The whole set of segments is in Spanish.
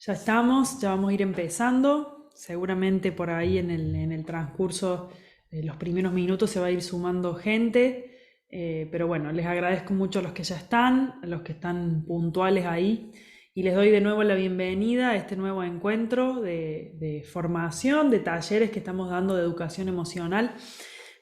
Ya estamos, ya vamos a ir empezando. Seguramente por ahí en el transcurso de los primeros minutos se va a ir sumando gente. Pero bueno, les agradezco mucho a los que ya están, a los que están puntuales ahí. Y les doy de nuevo la bienvenida a este nuevo encuentro de formación, de talleres que estamos dando de educación emocional.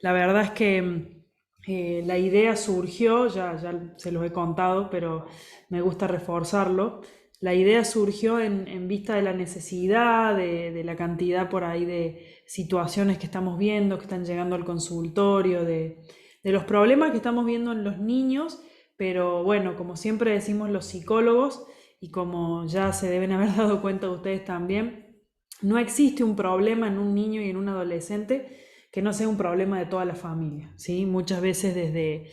La verdad es que la idea surgió, ya se los he contado, pero me gusta reforzarlo. La idea surgió en vista de la necesidad, de la cantidad por ahí de situaciones que estamos viendo, que están llegando al consultorio, de los problemas que estamos viendo en los niños, pero bueno, como siempre decimos los psicólogos, y como ya se deben haber dado cuenta ustedes también, no existe un problema en un niño y en un adolescente que no sea un problema de toda la familia, ¿sí? Muchas veces desde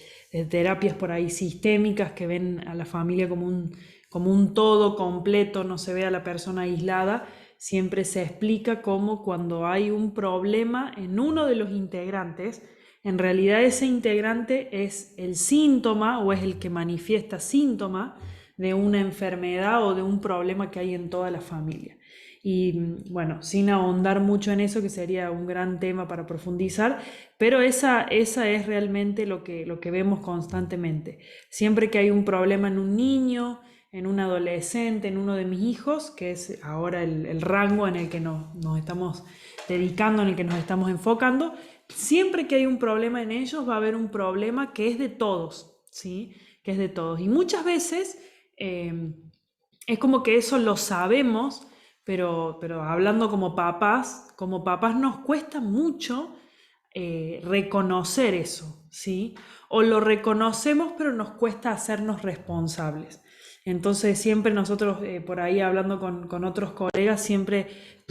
terapias por ahí sistémicas que ven a la familia como un todo completo, no se ve a la persona aislada, siempre se explica cómo cuando hay un problema en uno de los integrantes, en realidad ese integrante es el síntoma o es el que manifiesta síntoma de una enfermedad o de un problema que hay en toda la familia. Y bueno, sin ahondar mucho en eso, que sería un gran tema para profundizar, pero esa es realmente lo que vemos constantemente. Siempre que hay un problema en un niño, en un adolescente, en uno de mis hijos, que es ahora el rango en el que nos estamos dedicando, en el que nos estamos enfocando, siempre que hay un problema en ellos va a haber un problema que es de todos, ¿sí? Que es de todos. Y muchas veces eh, es como que eso lo sabemos, pero hablando como papás nos cuesta mucho reconocer eso, ¿sí? O lo reconocemos, pero nos cuesta hacernos responsables. Entonces siempre nosotros por ahí hablando con otros colegas, siempre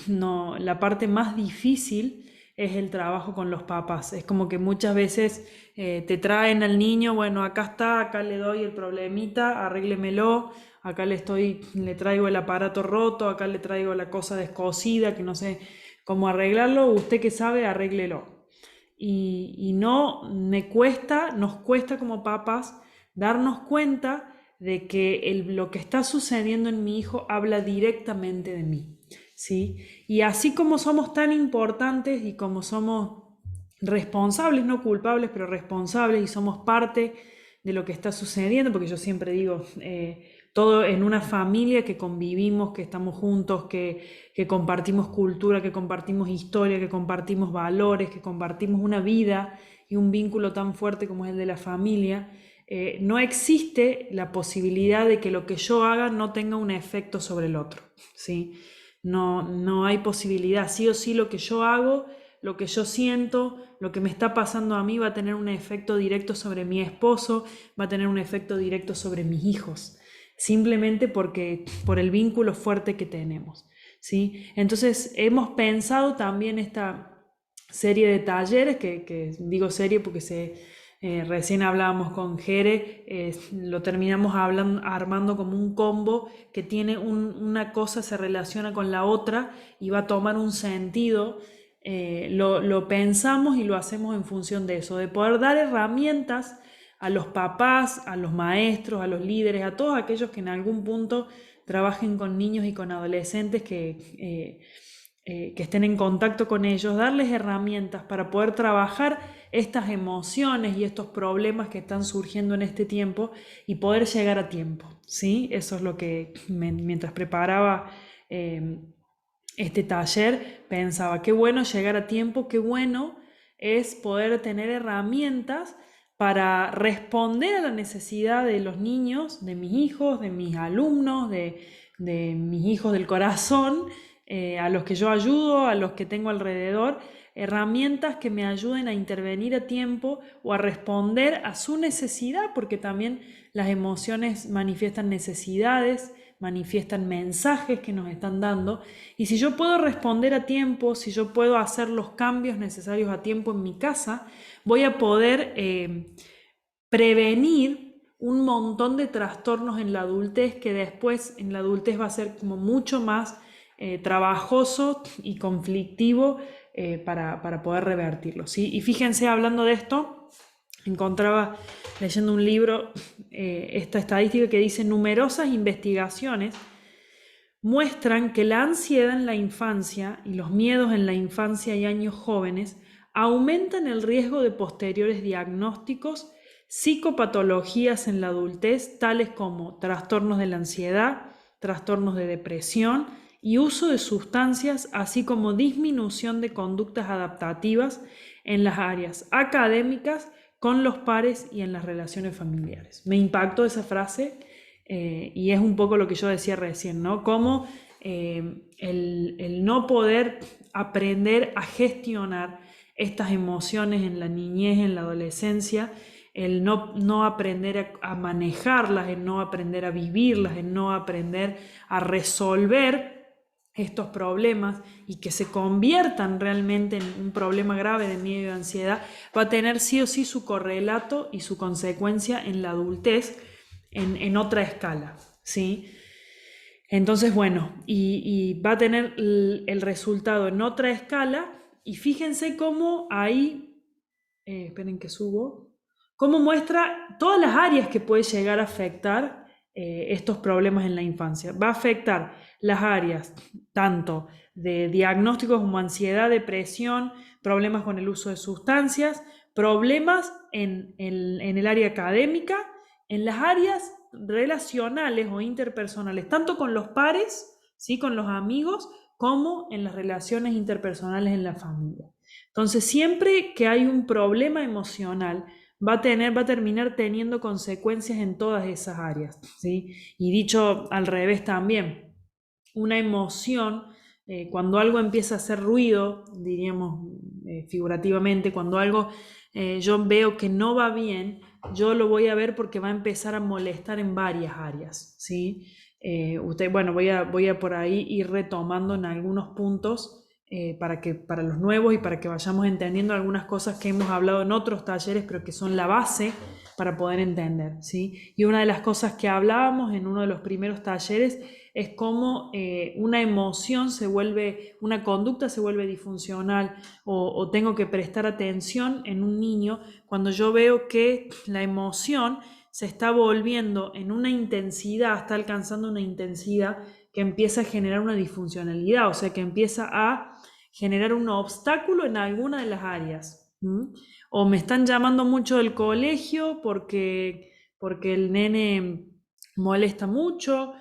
no, la parte más difícil es el trabajo con los papás. Es como que muchas veces te traen al niño, bueno, acá está, acá le doy el problemita, arréglemelo, acá le traigo el aparato roto, acá le traigo la cosa descosida, que no sé cómo arreglarlo, usted que sabe, arréglelo. Y no nos cuesta como papás darnos cuenta de que lo que está sucediendo en mi hijo habla directamente de mí, ¿sí? Y así como somos tan importantes y como somos responsables, no culpables, pero responsables y somos parte de lo que está sucediendo, porque yo siempre digo, todo en una familia que convivimos, que estamos juntos, que compartimos cultura, que compartimos historia, que compartimos valores, que compartimos una vida y un vínculo tan fuerte como es el de la familia, no existe la posibilidad de que lo que yo haga no tenga un efecto sobre el otro, ¿sí? No, no hay posibilidad, sí o sí lo que yo hago, lo que yo siento, lo que me está pasando a mí va a tener un efecto directo sobre mi esposo, va a tener un efecto directo sobre mis hijos, simplemente por el vínculo fuerte que tenemos, ¿sí? Entonces hemos pensado también esta serie de talleres, que digo serie porque recién hablábamos con Jere, lo terminamos armando como un combo que tiene una cosa se relaciona con la otra y va a tomar un sentido. Lo pensamos y lo hacemos en función de eso, de poder dar herramientas a los papás, a los maestros, a los líderes, a todos aquellos que en algún punto trabajen con niños y con adolescentes que estén en contacto con ellos, darles herramientas para poder trabajar estas emociones y estos problemas que están surgiendo en este tiempo y poder llegar a tiempo, ¿sí? Eso es lo que mientras preparaba este taller pensaba, qué bueno llegar a tiempo, qué bueno es poder tener herramientas para responder a la necesidad de los niños, de mis hijos, de mis alumnos, de mis hijos del corazón, a los que yo ayudo, a los que tengo alrededor, herramientas que me ayuden a intervenir a tiempo o a responder a su necesidad, porque también las emociones manifiestan necesidades, manifiestan mensajes que nos están dando, y si yo puedo responder a tiempo, si yo puedo hacer los cambios necesarios a tiempo en mi casa, voy a poder prevenir un montón de trastornos en la adultez que después en la adultez va a ser como mucho más trabajoso y conflictivo para poder revertirlo, ¿sí? Y fíjense, hablando de esto, encontraba leyendo un libro esta estadística que dice numerosas investigaciones muestran que la ansiedad en la infancia y los miedos en la infancia y años jóvenes aumentan el riesgo de posteriores diagnósticos, psicopatologías en la adultez, tales como trastornos de la ansiedad, trastornos de depresión y uso de sustancias, así como disminución de conductas adaptativas en las áreas académicas, con los pares y en las relaciones familiares. Me impactó esa frase y es un poco lo que yo decía recién, ¿no? Cómo el no poder aprender a gestionar estas emociones en la niñez, en la adolescencia, el no aprender a manejarlas, el no aprender a vivirlas, el no aprender a resolver estos problemas y que se conviertan realmente en un problema grave de miedo y de ansiedad, va a tener sí o sí su correlato y su consecuencia en la adultez en otra escala, ¿sí? Entonces, bueno, y va a tener el resultado en otra escala y fíjense cómo ahí, esperen que subo, cómo muestra todas las áreas que puede llegar a afectar estos problemas en la infancia. Va a afectar las áreas tanto de diagnósticos como ansiedad, depresión, problemas con el uso de sustancias, problemas en el área académica, en las áreas relacionales o interpersonales, tanto con los pares, ¿sí? Con los amigos, como en las relaciones interpersonales en la familia. Entonces, siempre que hay un problema emocional, va a terminar teniendo consecuencias en todas esas áreas, ¿sí? Y dicho al revés también, una emoción, cuando algo empieza a hacer ruido, diríamos figurativamente, cuando algo yo veo que no va bien, yo lo voy a ver porque va a empezar a molestar en varias áreas, ¿sí? Bueno, voy a por ahí ir retomando en algunos puntos para los nuevos y para que vayamos entendiendo algunas cosas que hemos hablado en otros talleres, pero que son la base para poder entender, ¿sí? Y una de las cosas que hablábamos en uno de los primeros talleres es cómo una emoción se vuelve, una conducta se vuelve disfuncional o tengo que prestar atención en un niño cuando yo veo que la emoción se está volviendo en una intensidad, está alcanzando una intensidad que empieza a generar una disfuncionalidad, o sea, que empieza a generar un obstáculo en alguna de las áreas. ¿Mm? O me están llamando mucho del colegio porque el nene molesta mucho,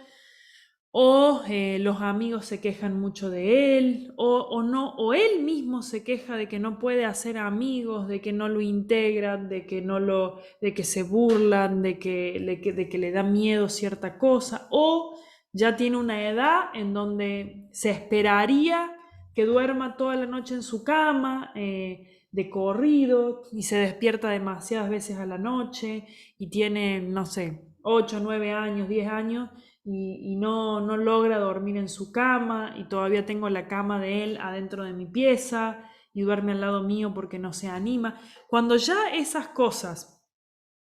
o los amigos se quejan mucho de él, o no, o él mismo se queja de que no puede hacer amigos, de que no lo integran, de que se burlan, de que le da miedo cierta cosa, o ya tiene una edad en donde se esperaría que duerma toda la noche en su cama, de corrido, y se despierta demasiadas veces a la noche, y tiene, no sé, 8 9 años, 10 años, y no logra dormir en su cama y todavía tengo la cama de él adentro de mi pieza y duerme al lado mío porque no se anima. Cuando ya esas cosas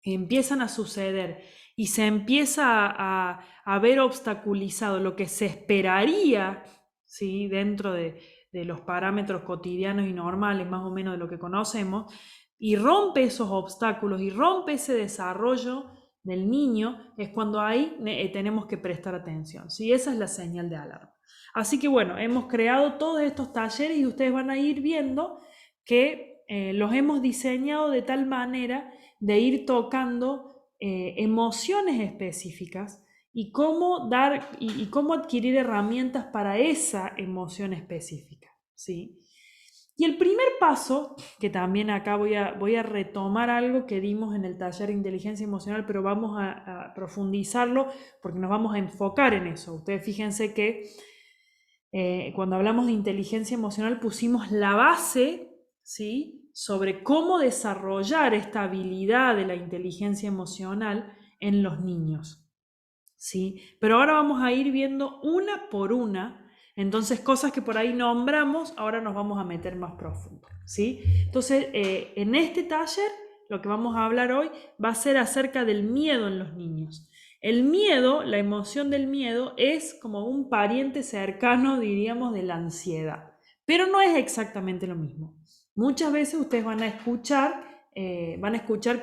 empiezan a suceder y se empieza a ver obstaculizado lo que se esperaría, ¿sí? Dentro de los parámetros cotidianos y normales, más o menos de lo que conocemos, y rompe esos obstáculos y rompe ese desarrollo del niño, es cuando ahí tenemos que prestar atención, ¿sí? Esa es la señal de alarma. Así que bueno, hemos creado todos estos talleres y ustedes van a ir viendo que los hemos diseñado de tal manera de ir tocando emociones específicas y cómo dar y cómo adquirir herramientas para esa emoción específica, ¿sí? Y el primer paso, que también acá voy a retomar algo que dimos en el taller de inteligencia emocional, pero vamos a profundizarlo porque nos vamos a enfocar en eso. Ustedes fíjense que cuando hablamos de inteligencia emocional pusimos la base, ¿sí? Sobre cómo desarrollar esta habilidad de la inteligencia emocional en los niños, ¿sí? Pero ahora vamos a ir viendo una por una. Entonces, cosas que por ahí nombramos, ahora nos vamos a meter más profundo, ¿sí? Entonces, en este taller, lo que vamos a hablar hoy va a ser acerca del miedo en los niños. El miedo, la emoción del miedo, es como un pariente cercano, diríamos, de la ansiedad, pero no es exactamente lo mismo. Muchas veces ustedes van a escuchar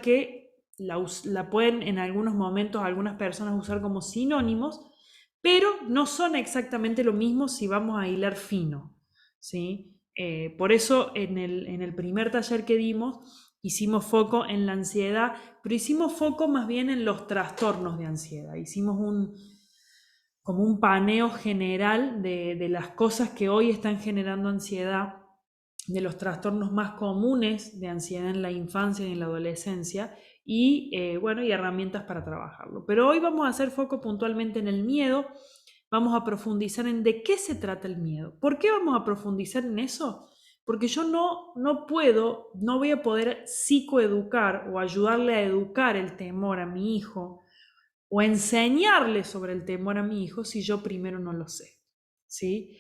que la pueden en algunos momentos algunas personas usar como sinónimos, pero no son exactamente lo mismo si vamos a hilar fino, ¿sí? Por eso en el primer taller que dimos hicimos foco en la ansiedad, pero hicimos foco más bien en los trastornos de ansiedad. Hicimos como un paneo general de las cosas que hoy están generando ansiedad, de los trastornos más comunes de ansiedad en la infancia y en la adolescencia, y bueno, y herramientas para trabajarlo. Pero hoy vamos a hacer foco puntualmente en el miedo, vamos a profundizar en de qué se trata el miedo. ¿Por qué vamos a profundizar en eso? Porque yo no voy a poder psicoeducar o ayudarle a educar el temor a mi hijo o enseñarle sobre el temor a mi hijo si yo primero no lo sé, ¿sí?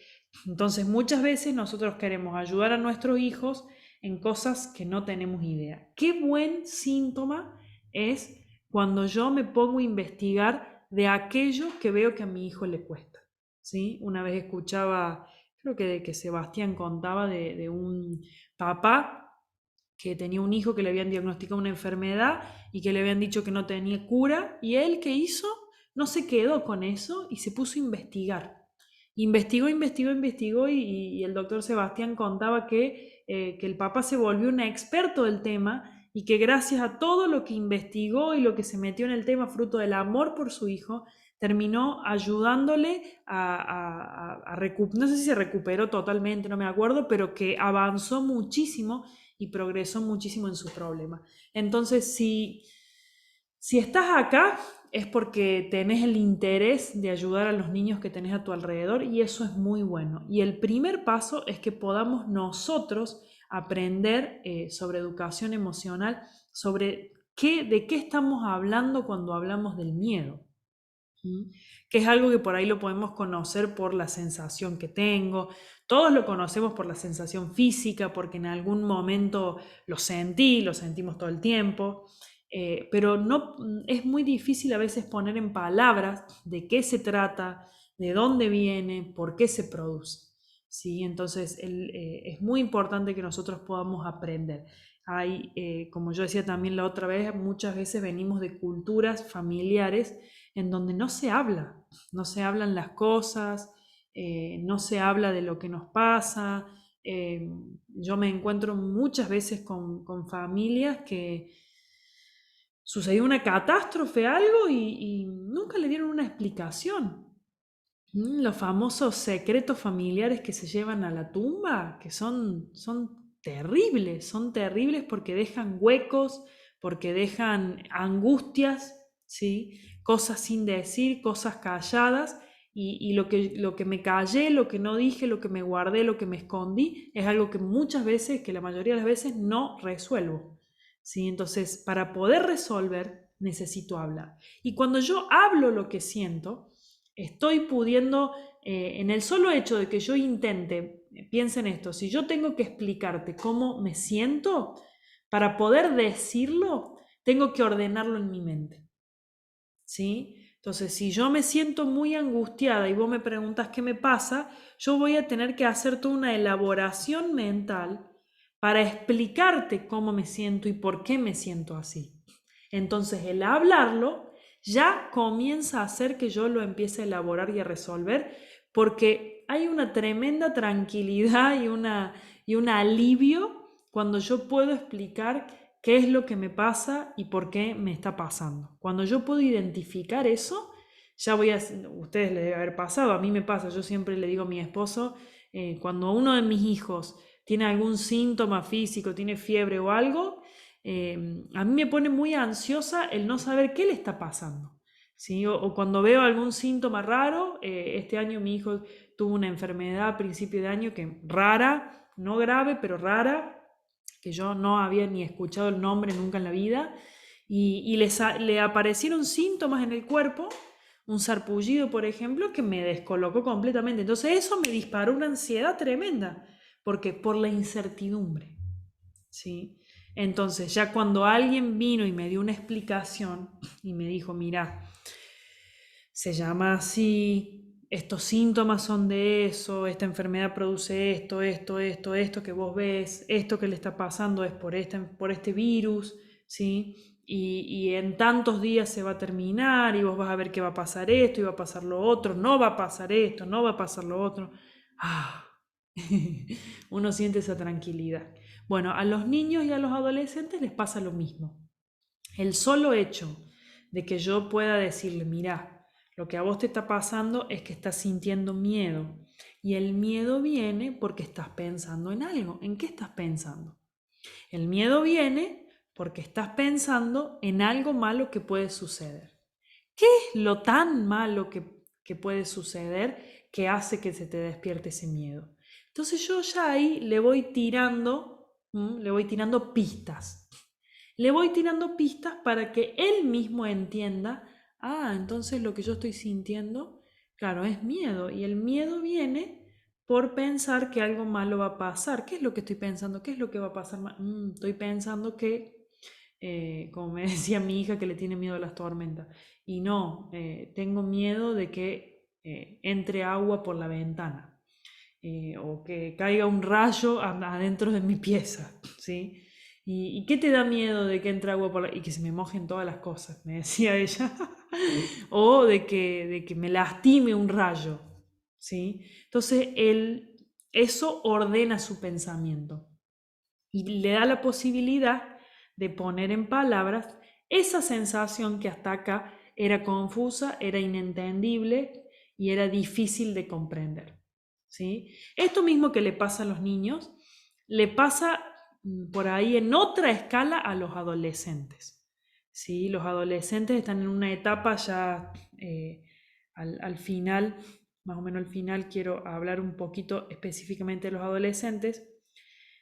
Entonces muchas veces nosotros queremos ayudar a nuestros hijos en cosas que no tenemos idea. Qué buen síntoma es cuando yo me pongo a investigar de aquello que veo que a mi hijo le cuesta, ¿sí? Una vez escuchaba, creo que Sebastián contaba de un papá que tenía un hijo que le habían diagnosticado una enfermedad y que le habían dicho que no tenía cura, y él, ¿qué hizo? No se quedó con eso y se puso a investigar. Investigó y el doctor Sebastián contaba que el papá se volvió un experto del tema y que gracias a todo lo que investigó y lo que se metió en el tema, fruto del amor por su hijo, terminó ayudándole no sé si se recuperó totalmente, no me acuerdo, pero que avanzó muchísimo y progresó muchísimo en su problema. Entonces, si estás acá es porque tenés el interés de ayudar a los niños que tenés a tu alrededor y eso es muy bueno. Y el primer paso es que podamos nosotros aprender sobre educación emocional, sobre de qué estamos hablando cuando hablamos del miedo. ¿Mm? Que es algo que por ahí lo podemos conocer por la sensación que tengo. Todos lo conocemos por la sensación física, porque en algún momento lo sentimos todo el tiempo, pero no, es muy difícil a veces poner en palabras de qué se trata, de dónde viene, por qué se produce. ¿Sí? Entonces es muy importante que nosotros podamos aprender. Hay, como yo decía también la otra vez, muchas veces venimos de culturas familiares en donde no se hablan las cosas, no se habla de lo que nos pasa. Eh, yo me encuentro muchas veces con familias que sucedió una catástrofe, algo, y nunca le dieron una explicación. Los famosos secretos familiares que se llevan a la tumba, que son terribles porque dejan huecos, porque dejan angustias, ¿sí? Cosas sin decir, cosas calladas, y lo que me callé, lo que no dije, lo que me guardé, lo que me escondí, es algo que muchas veces, que la mayoría de las veces no resuelvo, ¿sí? Entonces, para poder resolver, necesito hablar. Y cuando yo hablo lo que siento, estoy pudiendo, en el solo hecho de que yo intente, piensa en esto, si yo tengo que explicarte cómo me siento, para poder decirlo, tengo que ordenarlo en mi mente, ¿sí? Entonces, si yo me siento muy angustiada y vos me preguntas qué me pasa, yo voy a tener que hacer toda una elaboración mental para explicarte cómo me siento y por qué me siento así. Entonces, el hablarlo ya comienza a hacer que yo lo empiece a elaborar y a resolver, porque hay una tremenda tranquilidad y un alivio cuando yo puedo explicar qué es lo que me pasa y por qué me está pasando. Cuando yo puedo identificar eso, ya voy a, ustedes les debe haber pasado, a mí me pasa, yo siempre le digo a mi esposo, cuando uno de mis hijos tiene algún síntoma físico, tiene fiebre o algo, a mí me pone muy ansiosa el no saber qué le está pasando. ¿Sí? O cuando veo algún síntoma raro, este año mi hijo tuvo una enfermedad a principio de año que rara, no grave, pero rara, que yo no había ni escuchado el nombre nunca en la vida, y le aparecieron síntomas en el cuerpo, un sarpullido, por ejemplo, que me descolocó completamente. Entonces eso me disparó una ansiedad tremenda, porque por la incertidumbre, ¿sí? Entonces ya cuando alguien vino y me dio una explicación y me dijo, mira, se llama así, estos síntomas son de eso, esta enfermedad produce esto que vos ves, esto que le está pasando es por este virus, ¿sí? y en tantos días se va a terminar y vos vas a ver que va a pasar esto y va a pasar lo otro, no va a pasar esto, no va a pasar lo otro. Ah, uno siente esa tranquilidad. Bueno, a los niños y a los adolescentes les pasa lo mismo. El solo hecho de que yo pueda decirle, mira, lo que a vos te está pasando es que estás sintiendo miedo. Y el miedo viene porque estás pensando en algo. ¿En qué estás pensando? El miedo viene porque estás pensando en algo malo que puede suceder. ¿Qué es lo tan malo que puede suceder que hace que se te despierte ese miedo? Entonces yo ya ahí le voy tirando pistas. Le voy tirando pistas para que él mismo entienda, entonces lo que yo estoy sintiendo, claro, es miedo. Y el miedo viene por pensar que algo malo va a pasar. ¿Qué es lo que estoy pensando? ¿Qué es lo que va a pasar? Estoy pensando que, como me decía mi hija, que le tiene miedo a las tormentas. Y no, tengo miedo de que entre agua por la ventana. O que caiga un rayo adentro de mi pieza, ¿sí? ¿Y qué te da miedo de que entre agua por y que se me mojen todas las cosas? Me decía ella. O de que me lastime un rayo, ¿sí? Entonces, eso ordena su pensamiento y le da la posibilidad de poner en palabras esa sensación que hasta acá era confusa, era inentendible y era difícil de comprender. ¿Sí? Esto mismo que le pasa a los niños, le pasa por ahí en otra escala a los adolescentes. ¿Sí? Los adolescentes están en una etapa ya al final, más o menos al final, quiero hablar un poquito específicamente de los adolescentes,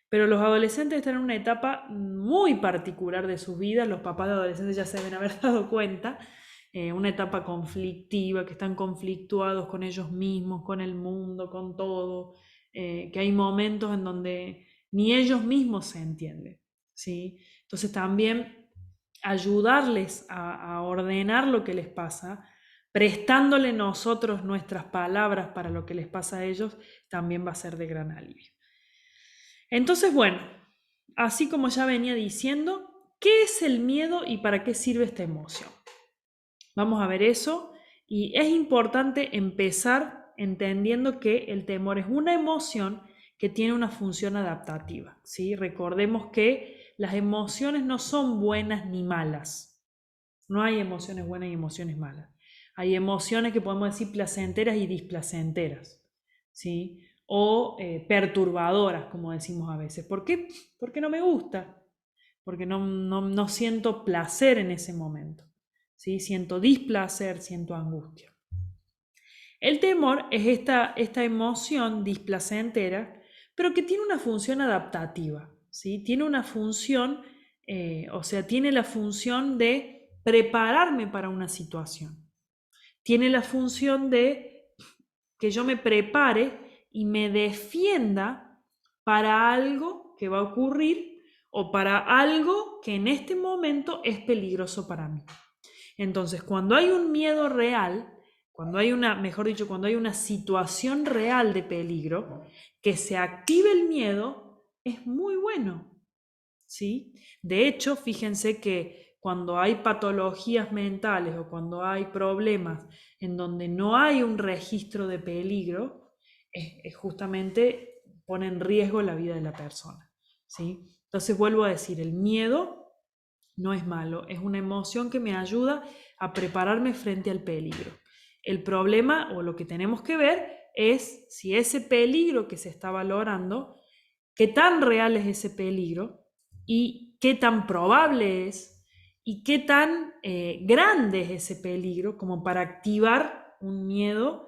pero los adolescentes están en una etapa muy particular de sus vidas, los papás de adolescentes ya se deben haber dado cuenta, una etapa conflictiva, que están conflictuados con ellos mismos, con el mundo, con todo, que hay momentos en donde ni ellos mismos se entienden, ¿sí? Entonces también ayudarles a ordenar lo que les pasa, prestándole nosotros nuestras palabras para lo que les pasa a ellos, también va a ser de gran alivio. Entonces, bueno, así como ya venía diciendo, ¿qué es el miedo y para qué sirve esta emoción? Vamos a ver eso y es importante empezar entendiendo que el temor es una emoción que tiene una función adaptativa, ¿sí? Recordemos que las emociones no son buenas ni malas. No hay emociones buenas y emociones malas. Hay emociones que podemos decir placenteras y displacenteras, ¿sí? O perturbadoras, como decimos a veces. ¿Por qué? Porque no me gusta, porque no siento placer en ese momento, ¿sí? Siento displacer, siento angustia. El temor es esta emoción displacentera, pero que tiene una función adaptativa, ¿sí? Tiene una función, tiene la función de prepararme para una situación. Tiene la función de que yo me prepare y me defienda para algo que va a ocurrir o para algo que en este momento es peligroso para mí. Entonces, cuando hay un miedo real, mejor dicho, cuando hay una situación real de peligro, que se active el miedo, es muy bueno, ¿sí? De hecho, fíjense que cuando hay patologías mentales o cuando hay problemas en donde no hay un registro de peligro, justamente pone en riesgo la vida de la persona, ¿sí? Entonces vuelvo a decir, el miedo no es malo, es una emoción que me ayuda a prepararme frente al peligro. El problema o lo que tenemos que ver es si ese peligro que se está valorando, qué tan real es ese peligro y qué tan probable es y qué tan grande es ese peligro como para activar un miedo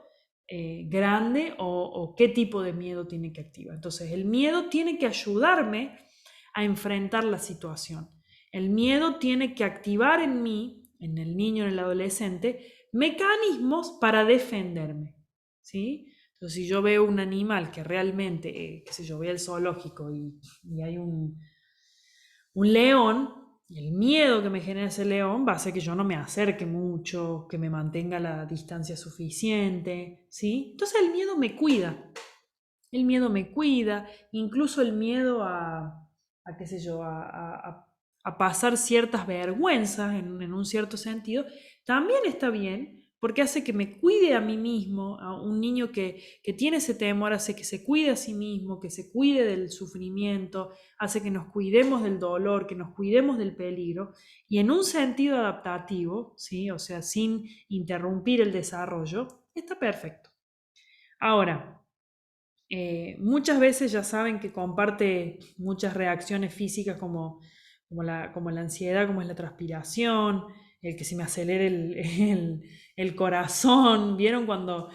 grande o qué tipo de miedo tiene que activar. Entonces el miedo tiene que ayudarme a enfrentar la situación. El miedo tiene que activar en mí, en el niño, en el adolescente, mecanismos para defenderme, ¿sí? Entonces, si yo veo un animal que realmente, qué sé yo, voy al zoológico y hay un león, y el miedo que me genera ese león va a hacer que yo no me acerque mucho, que me mantenga la distancia suficiente, ¿sí? Entonces el miedo me cuida. El miedo me cuida, incluso el miedo a qué sé yo, a a pasar ciertas vergüenzas en un cierto sentido, también está bien porque hace que me cuide a mí mismo. A un niño que tiene ese temor hace que se cuide a sí mismo, que se cuide del sufrimiento, hace que nos cuidemos del dolor, que nos cuidemos del peligro, y en un sentido adaptativo, ¿sí? O sea, sin interrumpir el desarrollo, está perfecto. Ahora, muchas veces ya saben que comparte muchas reacciones físicas como la ansiedad, como es la transpiración, el que se me acelere el corazón. ¿Vieron cuando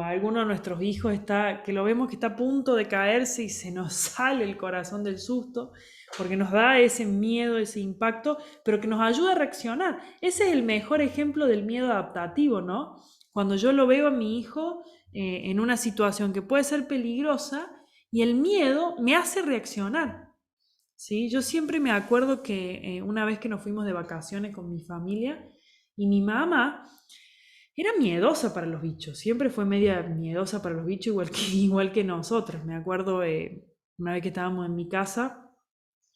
alguno de nuestros hijos está, que lo vemos que está a punto de caerse y se nos sale el corazón del susto? Porque nos da ese miedo, ese impacto, pero que nos ayuda a reaccionar. Ese es el mejor ejemplo del miedo adaptativo, ¿no? Cuando yo lo veo a mi hijo en una situación que puede ser peligrosa y el miedo me hace reaccionar. ¿Sí? Yo siempre me acuerdo que una vez que nos fuimos de vacaciones con mi familia y mi mamá era miedosa para los bichos, siempre fue media miedosa para los bichos igual que nosotros. Me acuerdo una vez que estábamos en mi casa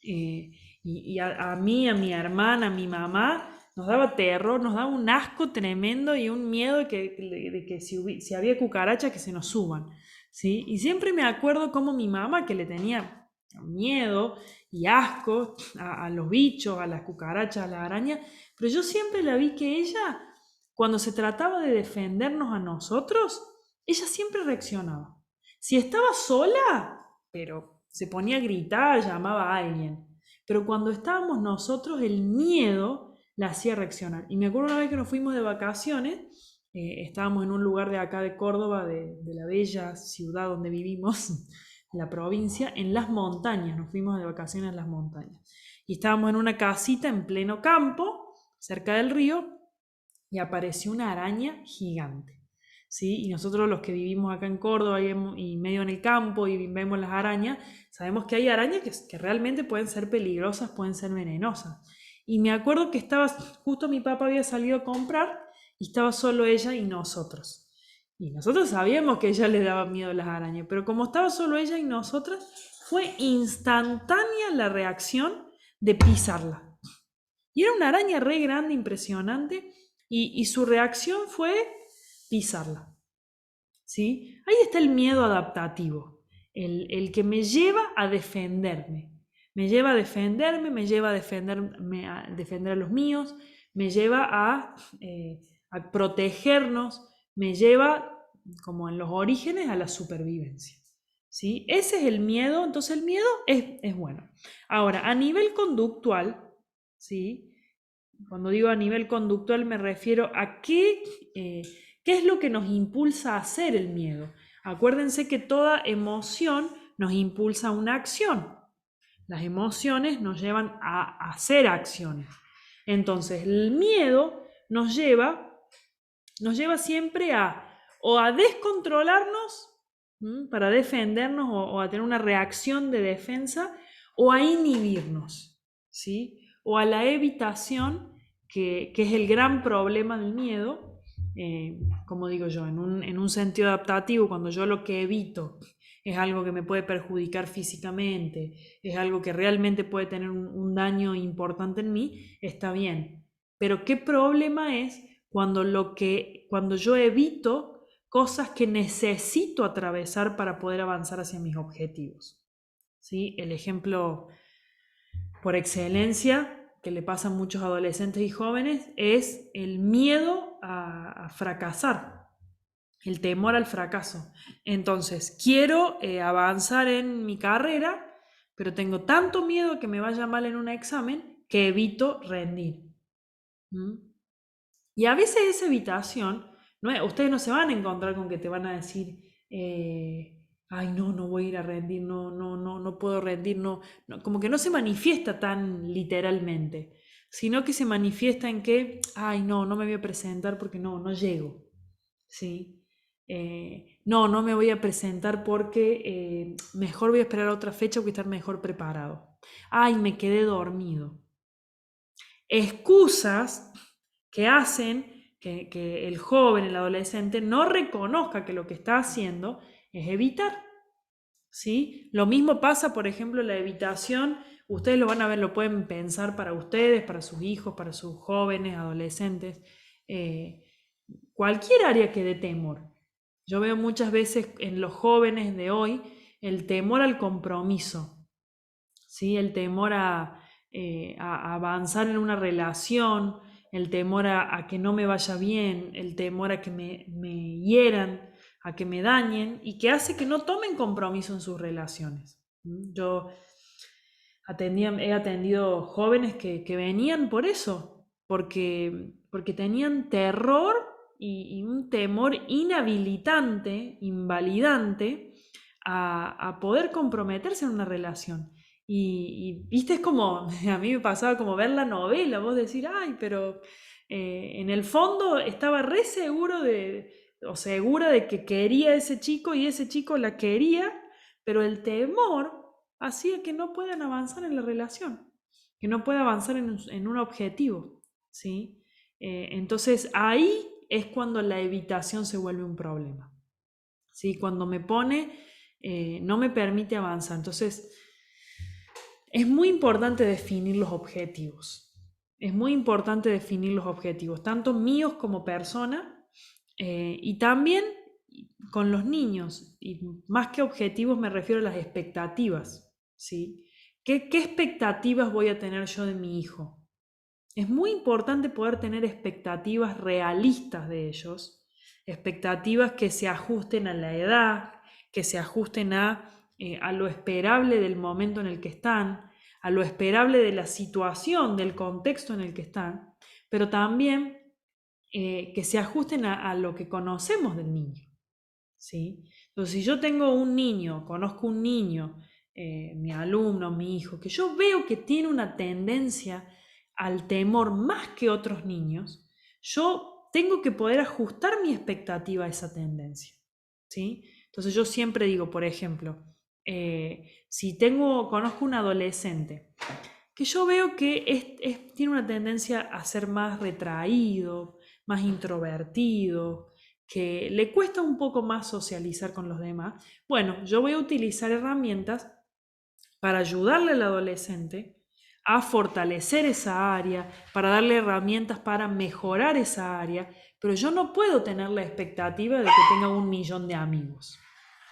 y a mí, a mi hermana, a mi mamá, nos daba terror, nos daba un asco tremendo y un miedo de que si había cucarachas que se nos suban, ¿sí? Y siempre me acuerdo como mi mamá, que le tenía miedo y asco a los bichos, a las cucarachas, a las arañas, pero yo siempre la vi que ella, cuando se trataba de defendernos a nosotros, ella siempre reaccionaba. Si estaba sola, pero se ponía a gritar, llamaba a alguien. Pero cuando estábamos nosotros, el miedo la hacía reaccionar. Y me acuerdo una vez que nos fuimos de vacaciones, estábamos en un lugar de acá de Córdoba, de la bella ciudad donde vivimos, la provincia, en las montañas. Nos fuimos de vacaciones en las montañas. Y estábamos en una casita en pleno campo, cerca del río, y apareció una araña gigante. ¿Sí? Y nosotros los que vivimos acá en Córdoba y medio en el campo y vemos las arañas, sabemos que hay arañas que realmente pueden ser peligrosas, pueden ser venenosas. Y me acuerdo que justo mi papá había salido a comprar y estaba solo ella y nosotros. Y nosotros sabíamos que a ella le daba miedo las arañas, pero como estaba solo ella y nosotras, fue instantánea la reacción de pisarla. Y era una araña re grande, impresionante, y su reacción fue pisarla. ¿Sí? Ahí está el miedo adaptativo, el que me lleva a defenderme. Me lleva a defenderme, me lleva a defender a los míos, me lleva a protegernos, me lleva, como en los orígenes, a la supervivencia. ¿Sí? Ese es el miedo, entonces el miedo es bueno. Ahora, a nivel conductual, ¿sí? Cuando digo a nivel conductual me refiero a qué es lo que nos impulsa a hacer el miedo. Acuérdense que toda emoción nos impulsa a una acción. Las emociones nos llevan a hacer acciones. Entonces, el miedo nos lleva siempre o a descontrolarnos para defendernos o a tener una reacción de defensa o a inhibirnos, ¿sí? O a la evitación, que es el gran problema del miedo, como digo yo, en un sentido adaptativo, cuando yo lo que evito es algo que me puede perjudicar físicamente, es algo que realmente puede tener un daño importante en mí, está bien. Pero ¿qué problema es cuando yo evito cosas que necesito atravesar para poder avanzar hacia mis objetivos? ¿Sí? El ejemplo por excelencia que le pasa a muchos adolescentes y jóvenes es el miedo a fracasar, el temor al fracaso. Entonces, quiero avanzar en mi carrera, pero tengo tanto miedo que me vaya mal en un examen que evito rendir. ¿Mm? Y a veces esa evitación, ustedes no se van a encontrar con que te van a decir, ay, no, no voy a ir a rendir, no, no, no, no puedo rendir, no, no, como que no se manifiesta tan literalmente, sino que se manifiesta en que, ay, no, no me voy a presentar porque no, no llego, ¿sí? No, no me voy a presentar porque mejor voy a esperar a otra fecha, voy a estar mejor preparado. Ay, me quedé dormido. Excusas que hacen que el joven, el adolescente, no reconozca que lo que está haciendo es evitar. ¿Sí? Lo mismo pasa, por ejemplo, la evitación ustedes lo van a ver, lo pueden pensar para ustedes, para sus hijos, para sus jóvenes, adolescentes, eh, cualquier área que dé temor. Yo veo muchas veces en los jóvenes de hoy el temor al compromiso, ¿sí? El temor a avanzar en una relación, el temor a que no me vaya bien, el temor a que me hieran, a que me dañen y que hace que no tomen compromiso en sus relaciones. Yo he atendido jóvenes que venían por eso, porque tenían terror y un temor inhabilitante, invalidante, a poder comprometerse en una relación. Y viste, es como, a mí me pasaba como ver la novela, vos decir, ay, pero en el fondo estaba re seguro o segura de que quería a ese chico y ese chico la quería, pero el temor hacía que no puedan avanzar en la relación, que no pueda avanzar en un objetivo, ¿sí? Entonces ahí es cuando la evitación se vuelve un problema, ¿sí? Cuando me pone, no me permite avanzar. Entonces es muy importante definir los objetivos. Es muy importante definir los objetivos, tanto míos como persona, y también con los niños. Y más que objetivos me refiero a las expectativas, ¿sí? ¿Qué expectativas voy a tener yo de mi hijo? Es muy importante poder tener expectativas realistas de ellos, expectativas que se ajusten a la edad, que se ajusten a lo esperable del momento en el que están, a lo esperable de la situación, del contexto en el que están, pero también que se ajusten a lo que conocemos del niño, ¿sí? Entonces, si yo tengo un niño, conozco un niño, mi alumno, mi hijo, que yo veo que tiene una tendencia al temor más que otros niños, yo tengo que poder ajustar mi expectativa a esa tendencia, ¿sí? Entonces yo siempre digo, por ejemplo, si conozco un adolescente que yo veo que tiene una tendencia a ser más retraído, más introvertido, que le cuesta un poco más socializar con los demás, bueno, yo voy a utilizar herramientas para ayudarle al adolescente a fortalecer esa área, para darle herramientas para mejorar esa área, pero yo no puedo tener la expectativa de que tenga 1 millón de amigos,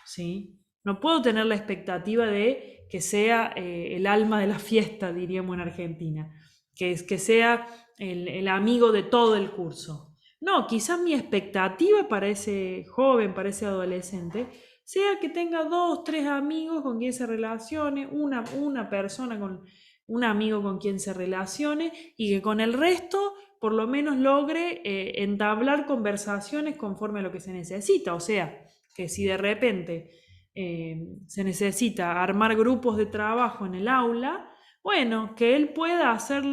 ¿sí? No puedo tener la expectativa de que sea el alma de la fiesta, diríamos en Argentina, que sea el amigo de todo el curso. No, quizás mi expectativa para ese joven, para ese adolescente, sea que tenga 2, 3 amigos con quien se relacione, una persona con un amigo con quien se relacione y que con el resto por lo menos logre entablar conversaciones conforme a lo que se necesita. O sea, que si de repente se necesita armar grupos de trabajo en el aula, bueno, que él pueda hacer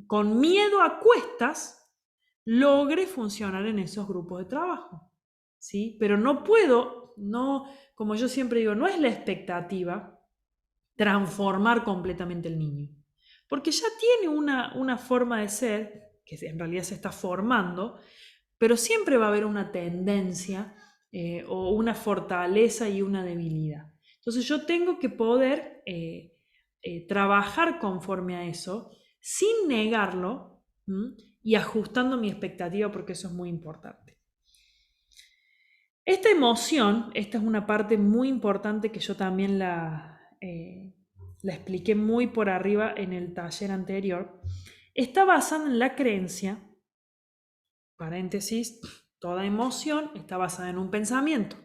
con miedo a cuestas, logre funcionar en esos grupos de trabajo, ¿sí? Pero no puedo, no, como yo siempre digo, no es la expectativa transformar completamente el niño, porque ya tiene una forma de ser, que en realidad se está formando, pero siempre va a haber una tendencia o una fortaleza y una debilidad. Entonces yo tengo que poder trabajar conforme a eso, sin negarlo, y ajustando mi expectativa, porque eso es muy importante. Esta emoción, esta es una parte muy importante que yo también la expliqué muy por arriba en el taller anterior, está basada en la creencia, paréntesis, toda emoción está basada en un pensamiento,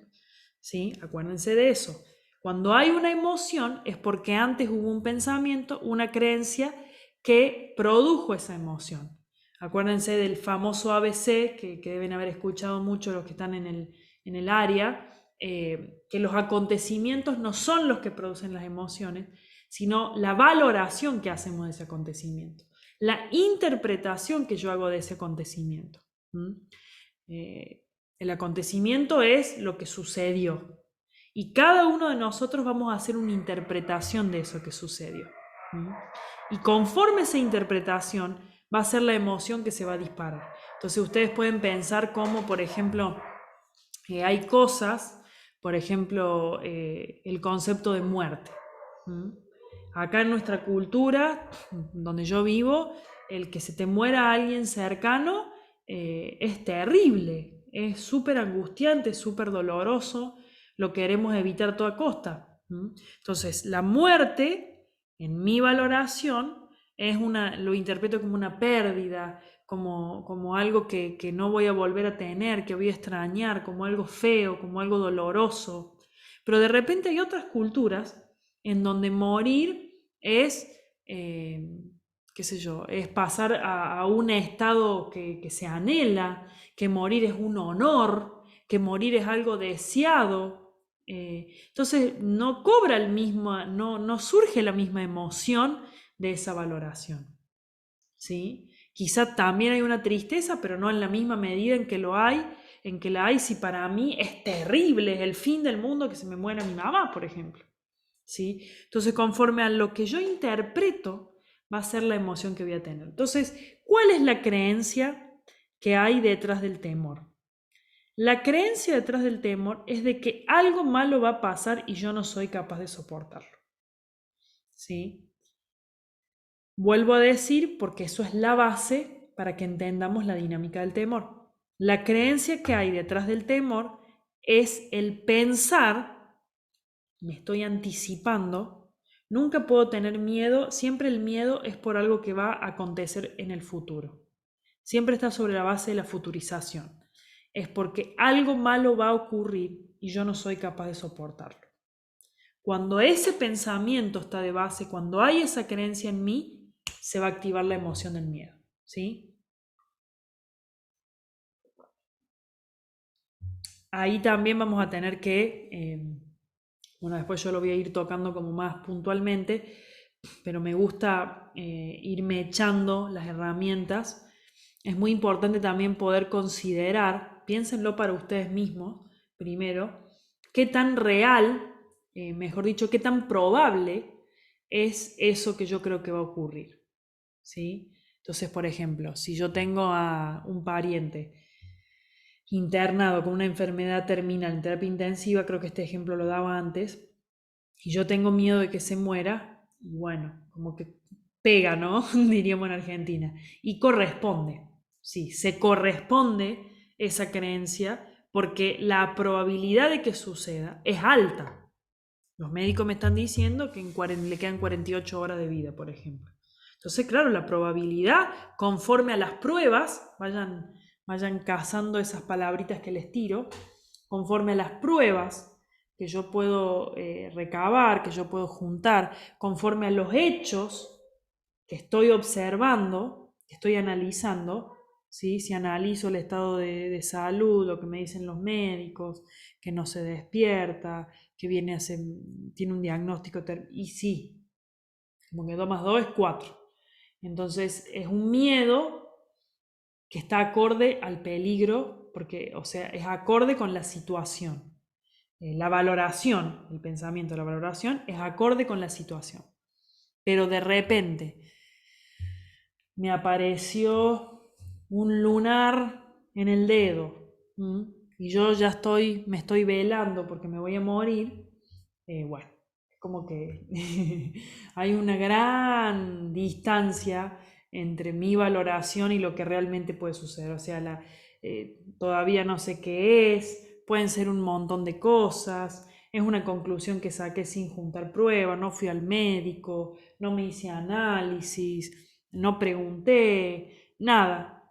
¿sí? Acuérdense de eso. Cuando hay una emoción es porque antes hubo un pensamiento, una creencia que produjo esa emoción. Acuérdense del famoso ABC, que deben haber escuchado mucho los que están en el área, que los acontecimientos no son los que producen las emociones, sino la valoración que hacemos de ese acontecimiento, la interpretación que yo hago de ese acontecimiento. El acontecimiento es lo que sucedió y cada uno de nosotros vamos a hacer una interpretación de eso que sucedió. Y conforme esa interpretación va a ser la emoción que se va a disparar. Entonces ustedes pueden pensar como, por ejemplo, hay cosas, por ejemplo, el concepto de muerte. Acá en nuestra cultura, donde yo vivo, el que se te muera alguien cercano es terrible, es súper angustiante, súper doloroso, lo queremos evitar a toda costa. Entonces, la muerte, en mi valoración, lo interpreto como una pérdida, como algo que no voy a volver a tener, que voy a extrañar, como algo feo, como algo doloroso. Pero de repente hay otras culturas en donde morir es, qué sé yo, es pasar a un estado que se anhela, que morir es un honor, que morir es algo deseado. Entonces no cobra no surge la misma emoción de esa valoración. ¿Sí? Quizá también hay una tristeza, pero no en la misma medida en que la hay si para mí es terrible, es el fin del mundo que se me muera mi mamá, por ejemplo. ¿Sí? Entonces, conforme a lo que yo interpreto, va a ser la emoción que voy a tener. Entonces, ¿cuál es la creencia que hay detrás del temor? La creencia detrás del temor es de que algo malo va a pasar y yo no soy capaz de soportarlo. ¿Sí? Vuelvo a decir porque eso es la base para que entendamos la dinámica del temor. La creencia que hay detrás del temor es el pensar, me estoy anticipando, nunca puedo tener miedo, siempre el miedo es por algo que va a acontecer en el futuro. Siempre está sobre la base de la futurización. Es porque algo malo va a ocurrir y yo no soy capaz de soportarlo. Cuando ese pensamiento está de base, cuando hay esa creencia en mí, se va a activar la emoción del miedo, ¿sí? Ahí también vamos a tener bueno, después yo lo voy a ir tocando como más puntualmente, pero me gusta irme echando las herramientas. Es muy importante también poder considerar, piénsenlo para ustedes mismos primero, qué tan real, mejor dicho, qué tan probable es eso que yo creo que va a ocurrir. ¿Sí? Entonces, por ejemplo, si yo tengo a un pariente internado con una enfermedad terminal en terapia intensiva, creo que este ejemplo lo daba antes, y yo tengo miedo de que se muera, bueno, como que pega, ¿no? Diríamos en Argentina. Y corresponde, sí, se corresponde esa creencia porque la probabilidad de que suceda es alta. Los médicos me están diciendo que le quedan 48 horas de vida, por ejemplo. Entonces, claro, la probabilidad, conforme a las pruebas, vayan cazando esas palabritas que les tiro, conforme a las pruebas que yo puedo recabar, que yo puedo juntar, conforme a los hechos que estoy observando, que estoy analizando, ¿sí? Si analizo el estado de salud, lo que me dicen los médicos, que no se despierta, que tiene un diagnóstico, y sí, como que 2 más 2 es 4. Entonces es un miedo que está acorde al peligro, porque, o sea, es acorde con la situación. La valoración, el pensamiento, la valoración es acorde con la situación. Pero de repente me apareció un lunar en el dedo, y yo ya me estoy velando porque me voy a morir. Bueno, como que hay una gran distancia entre mi valoración y lo que realmente puede suceder. O sea, todavía no sé qué es, pueden ser un montón de cosas, es una conclusión que saqué sin juntar pruebas, no fui al médico, no me hice análisis, no pregunté, nada.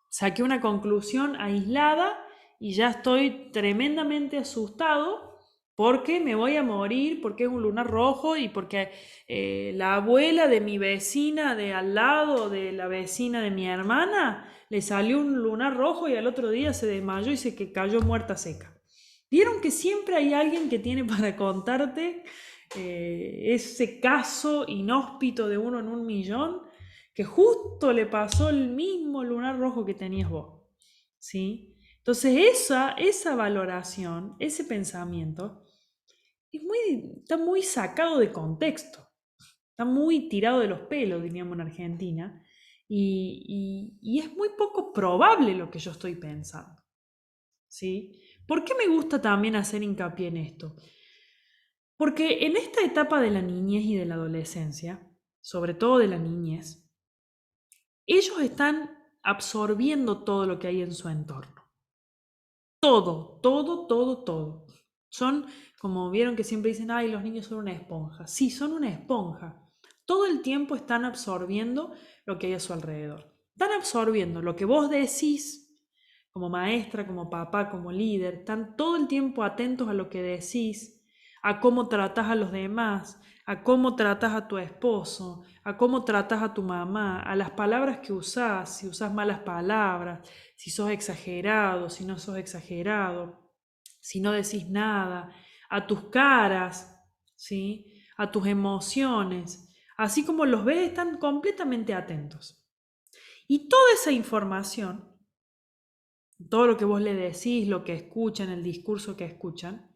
Saqué una conclusión aislada y ya estoy tremendamente asustado porque me voy a morir, porque es un lunar rojo y porque la abuela de mi vecina de al lado, de la vecina de mi hermana, le salió un lunar rojo y al otro día se desmayó y se que cayó muerta seca. ¿Vieron que siempre hay alguien que tiene para contarte ese caso inhóspito de uno en un millón? Que justo le pasó el mismo lunar rojo que tenías vos, ¿sí? Entonces esa valoración, ese pensamiento, está muy sacado de contexto, está muy tirado de los pelos, diríamos en Argentina, y es muy poco probable lo que yo estoy pensando, ¿sí? ¿Por qué me gusta también hacer hincapié en esto? Porque en esta etapa de la niñez y de la adolescencia, sobre todo de la niñez, ellos están absorbiendo todo lo que hay en su entorno. Todo, todo, todo, todo. Son, como vieron que siempre dicen, ay, los niños son una esponja. Sí, son una esponja. Todo el tiempo están absorbiendo lo que hay a su alrededor. Están absorbiendo lo que vos decís como maestra, como papá, como líder. Están todo el tiempo atentos a lo que decís, a cómo tratás a los demás, a cómo tratás a tu esposo, a cómo tratás a tu mamá, a las palabras que usás, si usás malas palabras, si sos exagerado, si no sos exagerado, si no decís nada, a tus caras, ¿sí? A tus emociones. Así como los ves, están completamente atentos. Y toda esa información, todo lo que vos le decís, lo que escuchan, el discurso que escuchan,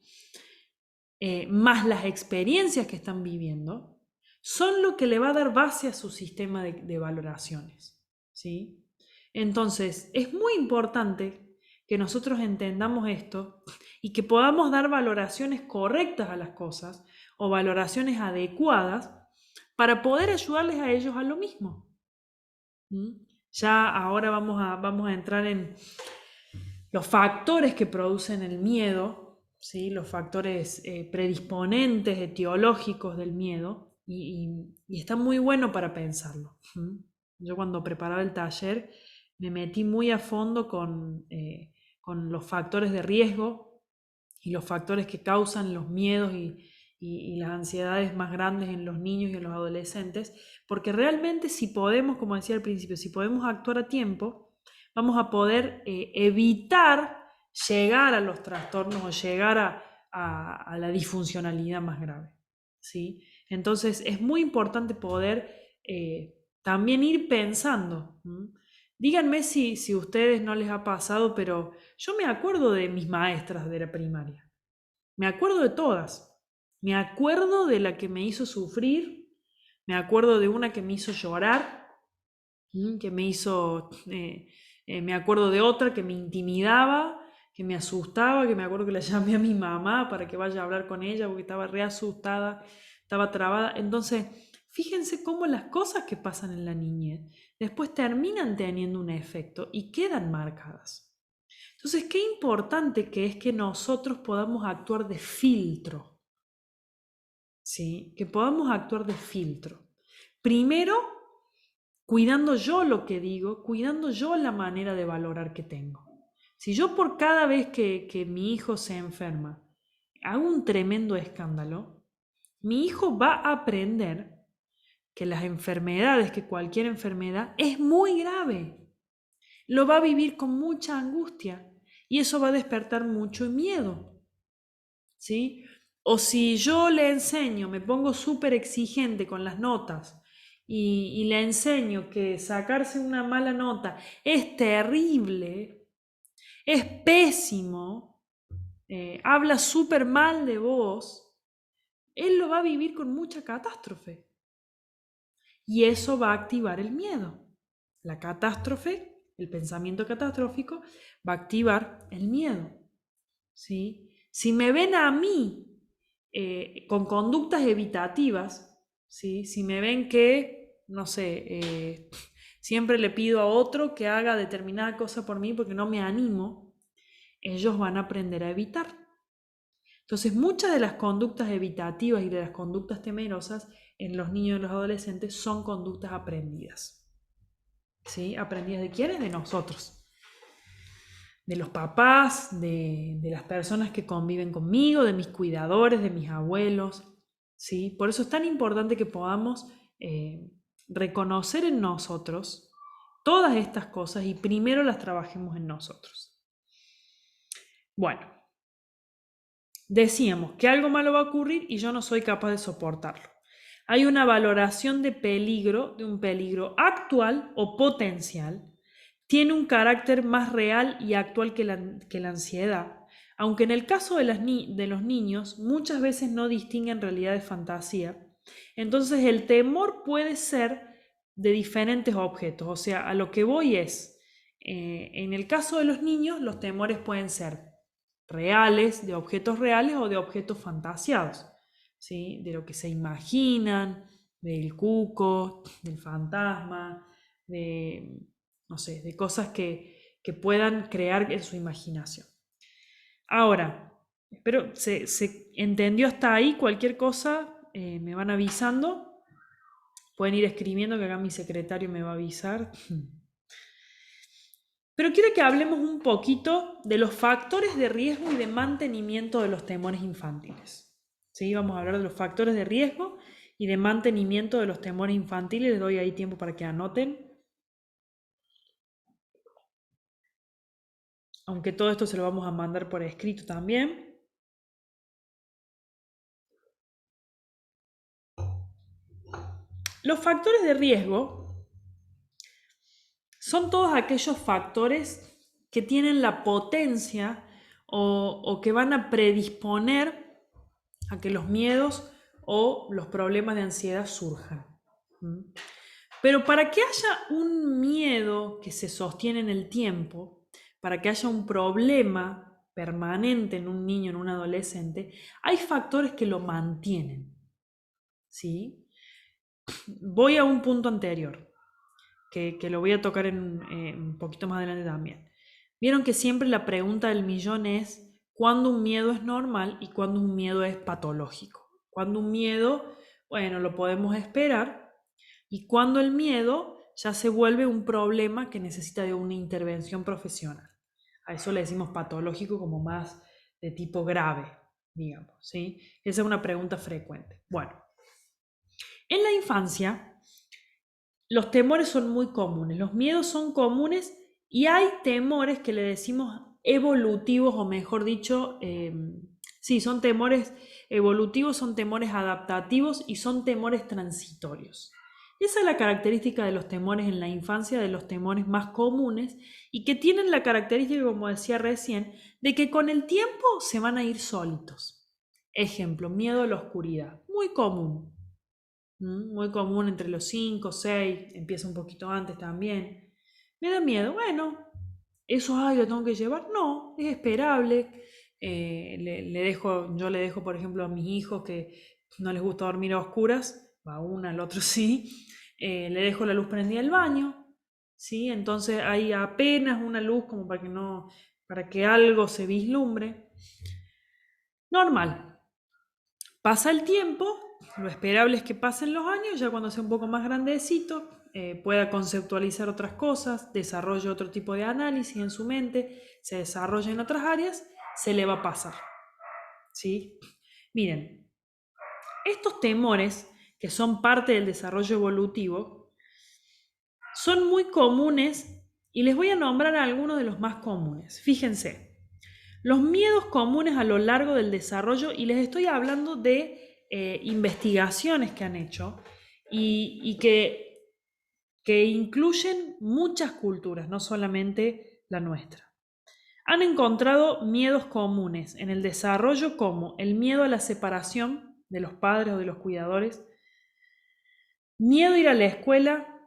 más las experiencias que están viviendo, son lo que le va a dar base a su sistema de valoraciones, ¿sí? Entonces, es muy importante que nosotros entendamos esto y que podamos dar valoraciones correctas a las cosas o valoraciones adecuadas para poder ayudarles a ellos a lo mismo. ¿Mm? Ya ahora vamos a entrar en los factores que producen el miedo, ¿sí? Los factores predisponentes, etiológicos del miedo, y está muy bueno para pensarlo. Yo cuando preparaba el taller me metí muy a fondo con los factores de riesgo y los factores que causan los miedos y las ansiedades más grandes en los niños y en los adolescentes, porque realmente si podemos, como decía al principio, si podemos actuar a tiempo, vamos a poder evitar llegar a los trastornos o llegar a la disfuncionalidad más grave, ¿sí? Entonces es muy importante poder también ir pensando. Díganme si a ustedes no les ha pasado, pero yo me acuerdo de mis maestras de la primaria. Me acuerdo de todas. Me acuerdo de la que me hizo sufrir. Me acuerdo de una que me hizo llorar, que me hizo... me acuerdo de otra que me intimidaba, que me asustaba, que me acuerdo que la llamé a mi mamá para que vaya a hablar con ella porque estaba re asustada, estaba trabada. Entonces, fíjense cómo las cosas que pasan en la niñez después terminan teniendo un efecto y quedan marcadas. Entonces, qué importante que es que nosotros podamos actuar de filtro, ¿sí? Que podamos actuar de filtro. Primero, cuidando yo lo que digo, cuidando yo la manera de valorar que tengo. Si yo por cada vez que mi hijo se enferma hago un tremendo escándalo, mi hijo va a aprender que las enfermedades, que cualquier enfermedad es muy grave. Lo va a vivir con mucha angustia y eso va a despertar mucho miedo, ¿sí? O si yo le enseño, me pongo súper exigente con las notas y le enseño que sacarse una mala nota es terrible, es pésimo, habla súper mal de vos, él lo va a vivir con mucha catástrofe. Y eso va a activar el miedo. La catástrofe, el pensamiento catastrófico, va a activar el miedo, ¿sí? Si me ven a mí con conductas evitativas, ¿sí? Si me ven que, no sé, siempre le pido a otro que haga determinada cosa por mí porque no me animo, ellos van a aprender a evitar. Entonces, muchas de las conductas evitativas y de las conductas temerosas en los niños y los adolescentes son conductas aprendidas. ¿Sí? ¿Aprendidas de quiénes? De nosotros. De los papás, de las personas que conviven conmigo, de mis cuidadores, de mis abuelos. ¿Sí? Por eso es tan importante que podamos reconocer en nosotros todas estas cosas y primero las trabajemos en nosotros. Bueno, decíamos que algo malo va a ocurrir y yo no soy capaz de soportarlo. Hay una valoración de peligro, de un peligro actual o potencial. Tiene un carácter más real y actual que la ansiedad, aunque en el caso de los niños muchas veces no distinguen realidad de fantasía. Entonces el temor puede ser de diferentes objetos, o sea, a lo que voy es, en el caso de los niños los temores pueden ser reales, de objetos reales o de objetos fantasiados, ¿sí? De lo que se imaginan, del cuco, del fantasma, de, no sé, de cosas que puedan crear en su imaginación. Ahora, espero se entendió hasta ahí. Cualquier cosa me van avisando. Pueden ir escribiendo que acá mi secretario me va a avisar. Pero quiero que hablemos un poquito de los factores de riesgo y de mantenimiento de los temores infantiles. ¿Sí? Vamos a hablar de los factores de riesgo y de mantenimiento de los temores infantiles. Les doy ahí tiempo para que anoten. Aunque todo esto se lo vamos a mandar por escrito también. Los factores de riesgo son todos aquellos factores que tienen la potencia o que van a predisponer a que los miedos o los problemas de ansiedad surjan. Pero para que haya un miedo que se sostiene en el tiempo, para que haya un problema permanente en un niño, en un adolescente, hay factores que lo mantienen. ¿Sí? Voy a un punto anterior, que lo voy a tocar un poquito más adelante también. Vieron que siempre la pregunta del millón es ¿cuándo un miedo es normal y cuándo un miedo es patológico? Cuando un miedo, bueno, lo podemos esperar, y cuando el miedo ya se vuelve un problema que necesita de una intervención profesional. A eso le decimos patológico, como más de tipo grave, digamos, ¿sí? Esa es una pregunta frecuente. Bueno, en la infancia los temores son muy comunes, los miedos son comunes y hay temores que le decimos evolutivos, o mejor dicho, sí, son temores evolutivos, son temores adaptativos y son temores transitorios. Esa es la característica de los temores en la infancia, de los temores más comunes, y que tienen la característica, como decía recién, de que con el tiempo se van a ir solitos. Ejemplo, miedo a la oscuridad, muy común. Muy común entre los 5, 6, empieza un poquito antes también. Me da miedo, bueno, eso lo tengo que llevar. No, es esperable. Yo le dejo, por ejemplo, a mis hijos que no les gusta dormir a oscuras, a una, al otro sí, le dejo la luz prendida al baño, ¿sí? Entonces hay apenas una luz como para que no, para que algo se vislumbre. Normal. Pasa el tiempo, lo esperable es que pasen los años, ya cuando sea un poco más grandecito, pueda conceptualizar otras cosas, desarrolle otro tipo de análisis en su mente, se desarrolla en otras áreas, se le va a pasar. ¿Sí? Miren, estos temores, que son parte del desarrollo evolutivo, son muy comunes y les voy a nombrar algunos de los más comunes. Fíjense, los miedos comunes a lo largo del desarrollo, y les estoy hablando de investigaciones que han hecho y que incluyen muchas culturas, no solamente la nuestra. Han encontrado miedos comunes en el desarrollo como el miedo a la separación de los padres o de los cuidadores, miedo a ir a la escuela,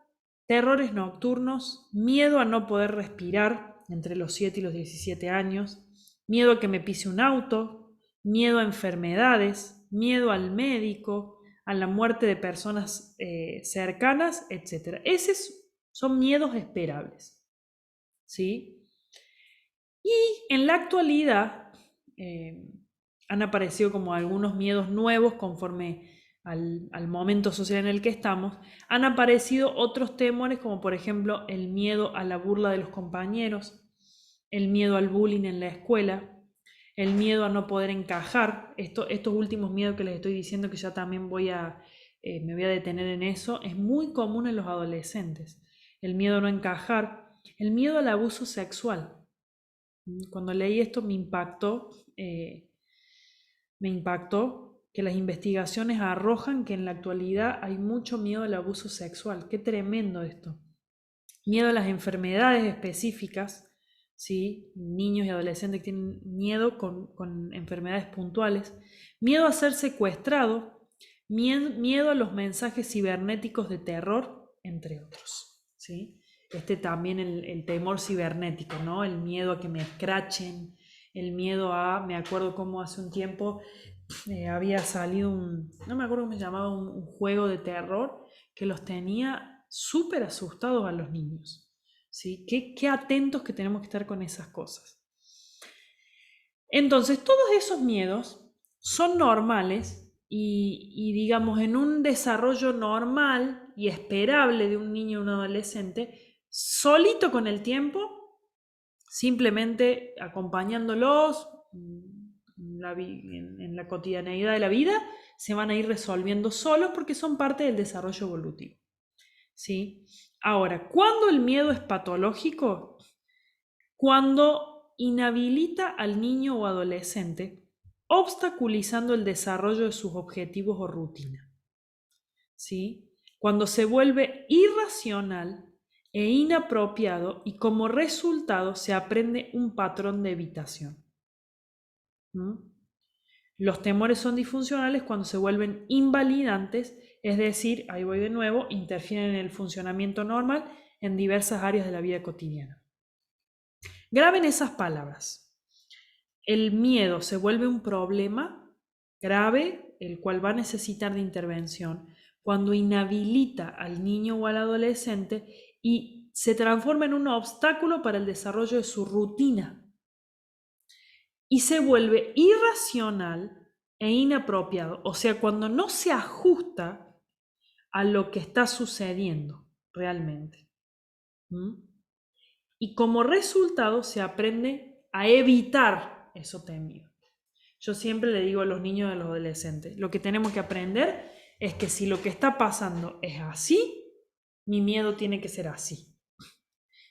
terrores nocturnos, miedo a no poder respirar entre los 7 y los 17 años, miedo a que me pise un auto, miedo a enfermedades, miedo al médico, a la muerte de personas cercanas, etc. Esos son miedos esperables, ¿sí? Y en la actualidad han aparecido como algunos miedos nuevos conforme al momento social en el que estamos. Han aparecido otros temores, como por ejemplo el miedo a la burla de los compañeros, el miedo al bullying en la escuela, el miedo a no poder encajar. Estos últimos miedos que les estoy diciendo, que ya también me voy a detener en eso, es muy común en los adolescentes. El miedo a no encajar, el miedo al abuso sexual. Cuando leí esto me impactó que las investigaciones arrojan que en la actualidad hay mucho miedo al abuso sexual. Qué tremendo esto. Miedo a las enfermedades específicas, ¿sí? Niños y adolescentes que tienen miedo con enfermedades puntuales. Miedo a ser secuestrado. Miedo a los mensajes cibernéticos de terror, entre otros, ¿sí? También el temor cibernético, ¿no? El miedo a que me escrachen, el miedo a, me acuerdo como hace un tiempo había salido no me acuerdo cómo se llamaba, un juego de terror que los tenía súper asustados a los niños. ¿Sí? Qué atentos que tenemos que estar con esas cosas. Entonces, todos esos miedos son normales y digamos, en un desarrollo normal y esperable de un niño o un adolescente, solito con el tiempo, simplemente acompañándolos en la cotidianeidad de la vida, se van a ir resolviendo solos porque son parte del desarrollo evolutivo. ¿Sí? Ahora, ¿cuándo el miedo es patológico? Cuando inhabilita al niño o adolescente, obstaculizando el desarrollo de sus objetivos o rutina. ¿Sí? Cuando se vuelve irracional e inapropiado y como resultado se aprende un patrón de evitación. ¿Mm? Los temores son disfuncionales cuando se vuelven invalidantes, es decir, ahí voy de nuevo, interfieren en el funcionamiento normal en diversas áreas de la vida cotidiana. Graben esas palabras. El miedo se vuelve un problema grave, el cual va a necesitar de intervención, cuando inhabilita al niño o al adolescente y se transforma en un obstáculo para el desarrollo de su rutina y se vuelve irracional e inapropiado, o sea, cuando no se ajusta a lo que está sucediendo realmente. Y como resultado se aprende a evitar eso temido. Yo siempre le digo a los niños y a los adolescentes, lo que tenemos que aprender es que si lo que está pasando es así, mi miedo tiene que ser así.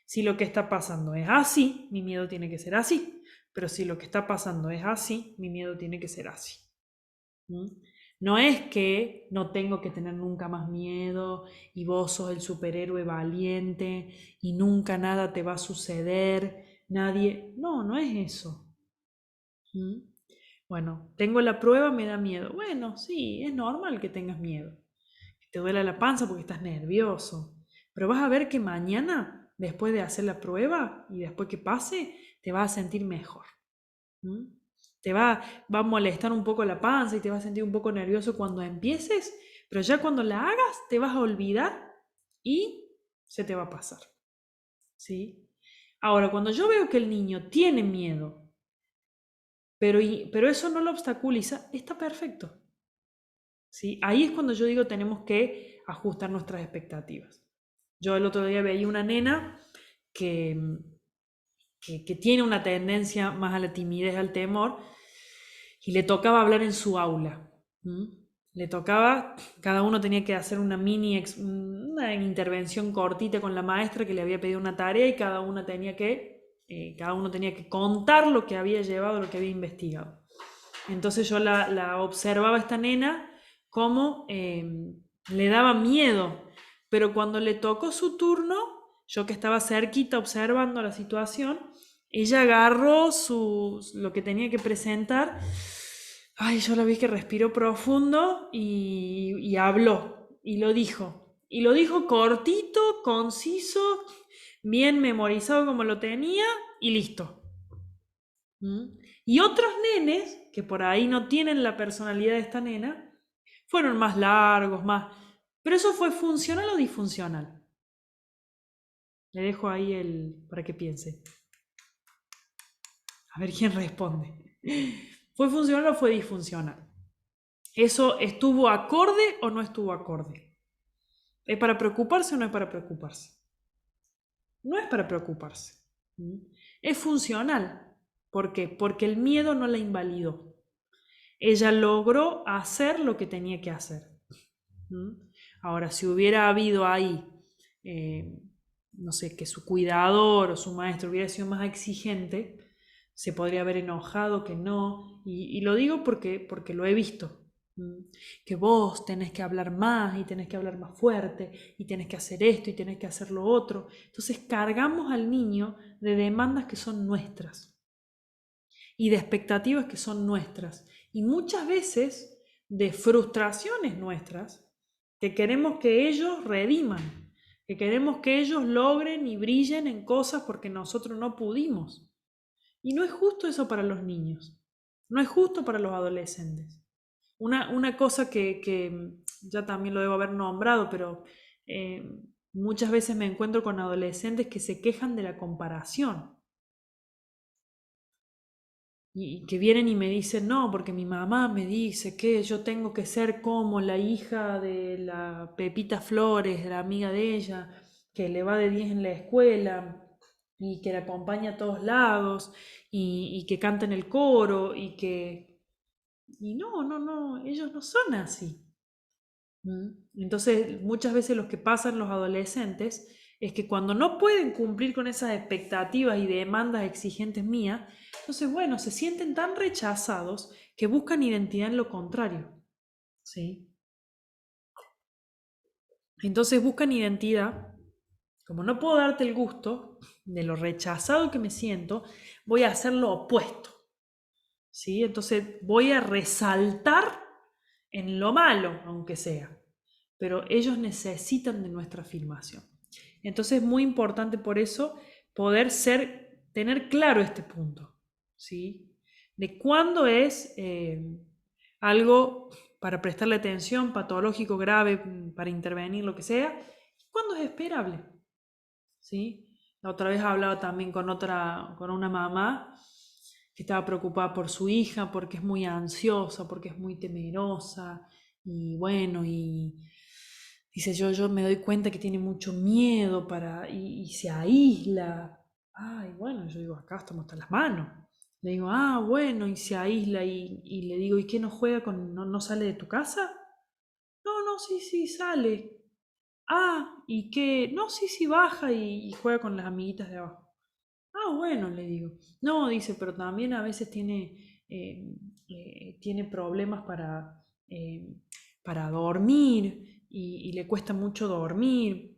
Si lo que está pasando es así, mi miedo tiene que ser así. Pero si lo que está pasando es así, mi miedo tiene que ser así. No es que no tengo que tener nunca más miedo y vos sos el superhéroe valiente y nunca nada te va a suceder, nadie... No, no es eso. Bueno, tengo la prueba, me da miedo. Bueno, sí, es normal que tengas miedo. Que te duela la panza porque estás nervioso. Pero vas a ver que mañana, después de hacer la prueba y después que pase, te vas a sentir mejor. Te va a molestar un poco la panza y te vas a sentir un poco nervioso cuando empieces, pero ya cuando la hagas te vas a olvidar y se te va a pasar. ¿Sí? Ahora, cuando yo veo que el niño tiene miedo, pero eso no lo obstaculiza, está perfecto. ¿Sí? Ahí es cuando yo digo tenemos que ajustar nuestras expectativas. Yo el otro día veía una nena que, que tiene una tendencia más a la timidez, al temor, y le tocaba hablar en su aula. Le tocaba, cada uno tenía que hacer una una intervención cortita con la maestra que le había pedido una tarea y cada uno tenía que contar lo que había llevado, lo que había investigado. Entonces yo la observaba a esta nena como le daba miedo, pero cuando le tocó su turno, yo que estaba cerquita observando la situación, ella agarró lo que tenía que presentar. Ay, yo la vi que respiró profundo y habló y lo dijo. Y lo dijo cortito, conciso, bien memorizado como lo tenía y listo. Y otros nenes, que por ahí no tienen la personalidad de esta nena, fueron más largos, más... Pero eso fue funcional o disfuncional. Le dejo ahí para que piense. A ver quién responde. ¿Fue funcional o fue disfuncional? ¿Eso estuvo acorde o no estuvo acorde? ¿Es para preocuparse o no es para preocuparse? No es para preocuparse. Es funcional. ¿Por qué? Porque el miedo no la invalidó. Ella logró hacer lo que tenía que hacer. Ahora, si hubiera habido ahí, no sé, que su cuidador o su maestro hubiera sido más exigente, se podría haber enojado que no. Y lo digo porque lo he visto. Que vos tenés que hablar más y tenés que hablar más fuerte y tenés que hacer esto y tenés que hacer lo otro. Entonces cargamos al niño de demandas que son nuestras y de expectativas que son nuestras y muchas veces de frustraciones nuestras que queremos que ellos rediman, que queremos que ellos logren y brillen en cosas porque nosotros no pudimos. Y no es justo eso para los niños, no es justo para los adolescentes. Una cosa que ya también lo debo haber nombrado, pero eh, muchas veces me encuentro con adolescentes que se quejan de la comparación y que vienen y me dicen, no, porque mi mamá me dice que yo tengo que ser como la hija de la Pepita Flores, de la amiga de ella, que le va de 10 en la escuela y que la acompaña a todos lados y que canta en el coro y que... Y no, no, no, ellos no son así. ¿Mm? Entonces, muchas veces lo que pasan los adolescentes es que cuando no pueden cumplir con esas expectativas y demandas exigentes mías, entonces, bueno, se sienten tan rechazados que buscan identidad en lo contrario, ¿sí? Entonces buscan identidad, como no puedo darte el gusto de lo rechazado que me siento, voy a hacer lo opuesto, ¿sí? Entonces voy a resaltar en lo malo, aunque sea, pero ellos necesitan de nuestra afirmación. Entonces es muy importante por eso poder tener claro este punto, ¿sí? De cuándo es algo para prestarle atención, patológico, grave, para intervenir, lo que sea, y cuándo es esperable, ¿sí? La otra vez hablaba también con una mamá que estaba preocupada por su hija porque es muy ansiosa, porque es muy temerosa y bueno, y dice yo me doy cuenta que tiene mucho miedo y se aísla. Ay, bueno, yo digo, acá estamos hasta las manos. Le digo, ah, bueno, y se aísla y le digo, ¿y qué no juega no sale de tu casa? No, no, sí, sí, sale. Ah, ¿y qué? No, sí, sí, baja y juega con las amiguitas de abajo. Ah, bueno, le digo. No, dice, pero también a veces tiene problemas para dormir y le cuesta mucho dormir.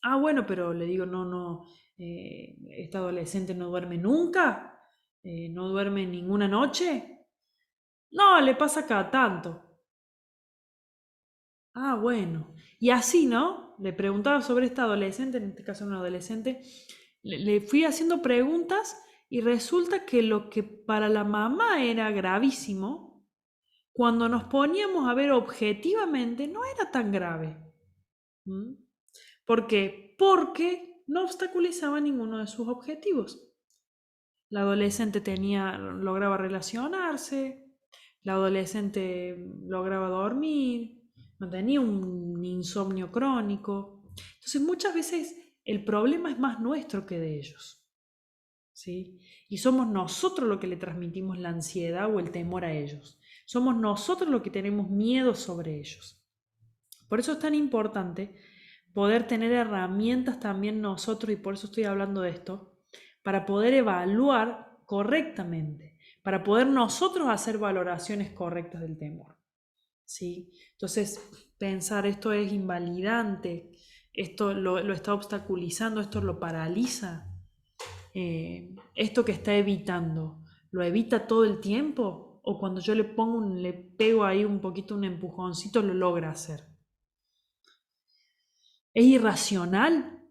Ah, bueno, pero le digo, no, no, esta adolescente no duerme nunca, no duerme ninguna noche. No, le pasa cada tanto. Ah, bueno. Y así, ¿no? Le preguntaba sobre esta adolescente, en este caso una adolescente, le fui haciendo preguntas y resulta que lo que para la mamá era gravísimo, cuando nos poníamos a ver objetivamente, no era tan grave. ¿Mm? ¿Por qué? Porque no obstaculizaba ninguno de sus objetivos. La adolescente lograba relacionarse, la adolescente lograba dormir, no tenía un insomnio crónico. Entonces muchas veces el problema es más nuestro que de ellos, ¿sí? Y somos nosotros los que le transmitimos la ansiedad o el temor a ellos. Somos nosotros los que tenemos miedo sobre ellos. Por eso es tan importante poder tener herramientas también nosotros, y por eso estoy hablando de esto, para poder evaluar correctamente, para poder nosotros hacer valoraciones correctas del temor. ¿Sí? Entonces, pensar esto es invalidante, esto lo está obstaculizando, esto lo paraliza, esto que está evitando, ¿lo evita todo el tiempo? ¿O cuando yo le pego ahí un poquito un empujoncito, lo logra hacer? ¿Es irracional?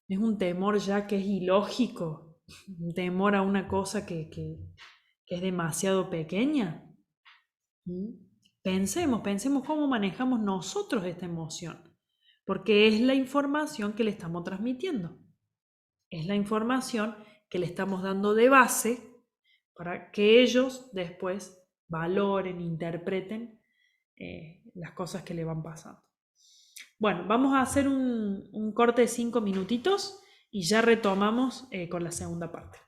¿Es un temor ya que es ilógico? ¿Un temor a una cosa que es demasiado pequeña? ¿Mm? Pensemos cómo manejamos nosotros esta emoción, porque es la información que le estamos transmitiendo, es la información que le estamos dando de base para que ellos después valoren, interpreten las cosas que le van pasando. Bueno, vamos a hacer un corte de 5 minutitos y ya retomamos con la segunda parte.